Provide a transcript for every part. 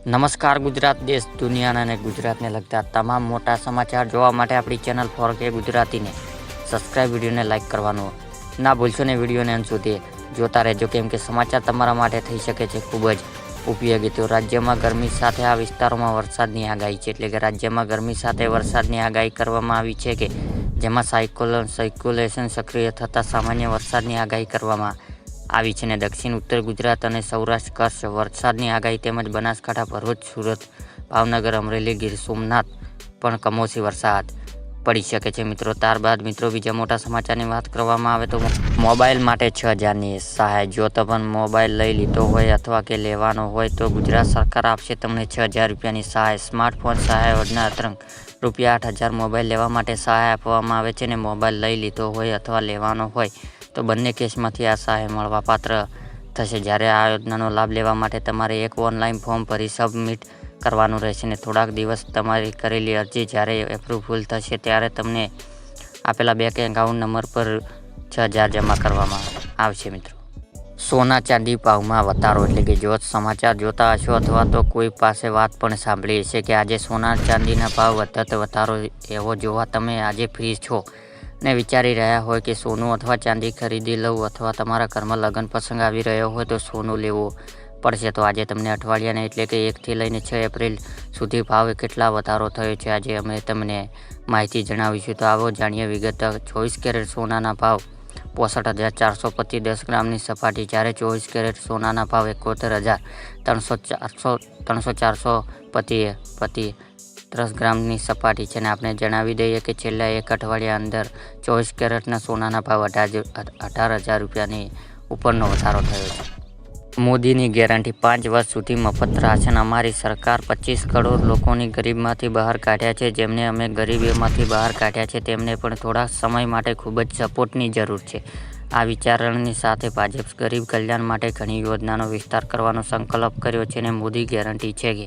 નમસ્કાર ગુજરાત દેશ દુનિયાના અને ગુજરાતને લગતા તમામ મોટા સમાચાર જોવા માટે આપણી ચેનલ 4K ગુજરાતીને સબસ્ક્રાઇબ, વિડીયોને લાઇક કરવાનું ના ભૂલશો ને વિડીયોને અંત સુધી જોતા રહેજો, કેમ કે સમાચાર તમારા માટે થઈ શકે છે ખૂબ જ ઉપયોગી. તો રાજ્યમાં ગરમી સાથે આ વિસ્તારોમાં વરસાદની આગાહી છે, એટલે કે રાજ્યમાં ગરમી સાથે વરસાદની આગાહી કરવામાં આવી છે કે જેમાં સાયક્યુલેશન સક્રિય થતાં સામાન્ય વરસાદની આગાહી કરવામાં આવી છે ને દક્ષિણ ઉત્તર ગુજરાત અને સૌરાષ્ટ્ર કચ્છ વરસાદની આગાહી તેમજ બનાસકાંઠા, ભરૂચ, સુરત, ભાવનગર, અમરેલી, ગીર સોમનાથ પણ કમોસમી વરસાદ પડી શકે છે મિત્રો. ત્યારબાદ મિત્રો બીજા મોટા સમાચારની વાત કરવામાં આવે તો મોબાઈલ માટે 6,000ની સહાય. જો તમે મોબાઈલ લઈ લીધો હોય અથવા કે લેવાનો હોય તો ગુજરાત સરકાર આપશે તમને 6,000 રૂપિયાની સહાય. સ્માર્ટફોન સહાય યોજના અંતર્ગત ₹8,000 મોબાઈલ લેવા માટે સહાય આપવામાં આવે છે ને મોબાઈલ લઈ લીધો હોય અથવા લેવાનો હોય તો બંને કેસમાંથી આ સહાય મળવાપાત્ર થશે. જ્યારે આ યોજનાનો લાભ લેવા માટે તમારે એક ઓનલાઈન ફોર્મ ભરી સબમિટ કરવાનું રહેશે ને થોડાક દિવસ તમારી કરેલી અરજી જ્યારે એપ્રુવલ થશે ત્યારે તમને આપેલા બેંક એકાઉન્ટ નંબર પર 6,000 જમા કરવામાં આવશે મિત્રો. સોના ચાંદી ભાવમાં વધારો, એટલે કે જો સમાચાર જોતા હશો અથવા તો કોઈ પાસે વાત પણ સાંભળી હશે કે આજે સોના ચાંદીના ભાવ વધારો એવો જોવા તમે આજે ફ્રી છો ને વિચારી રહ્યા હોય કે સોનું અથવા ચાંદી ખરીદી લઉં અથવા તમારા ઘરમાં લગ્ન પ્રસંગ આવી રહ્યો હોય તો સોનું લેવું પડશે. તો આજે તમને અઠવાડિયાને એટલે કે 1 થી લઈને 6 એપ્રિલ સુધી ભાવ કેટલા વધારો થયો છે આજે અમે તમને માહિતી જણાવીશું. તો આવો જાણીએ વિગત. 24 કેરેટ સોનાના ભાવ 65,400 પ્રતિ 10 ગ્રામની સપાટી, જ્યારે 24 કેરેટ સોનાના ભાવ 71,304 પ્રતિ 10 ગ્રામની સપાટી છે. અને આપણે જણાવી દઈએ કે છેલ્લા એક અઠવાડિયા અંદર 24 કેરેટના સોનાના ભાવ 18,000 રૂપિયાની ઉપરનો વધારો થયો છે. મોદીની ગેરંટી 5 વર્ષ સુધી મફત રાશન. અમારી સરકાર 25 કરોડ લોકોની ગરીબીમાંથી બહાર કાઢ્યા છે. જેમને અમે ગરીબીમાંથી બહાર કાઢ્યા છે તેમને પણ થોડા સમય માટે ખૂબ જ સપોર્ટની જરૂર છે. આ વિચારણાની સાથે ભાજપ ગરીબ કલ્યાણ માટે ઘણી યોજનાનો વિસ્તાર કરવાનો સંકલ્પ કર્યો છે અને મોદી ગેરંટી છે કે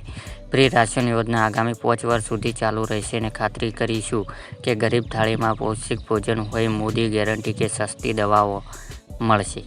ફ્રી રાશન યોજના આગામી 5 વર્ષ સુધી ચાલુ રહેશે અને ખાતરી કરીશું કે ગરીબ થાળીમાં પૌષ્ટિક ભોજન હોય. મોદી ગેરંટી કે સસ્તી દવાઓ મળશે.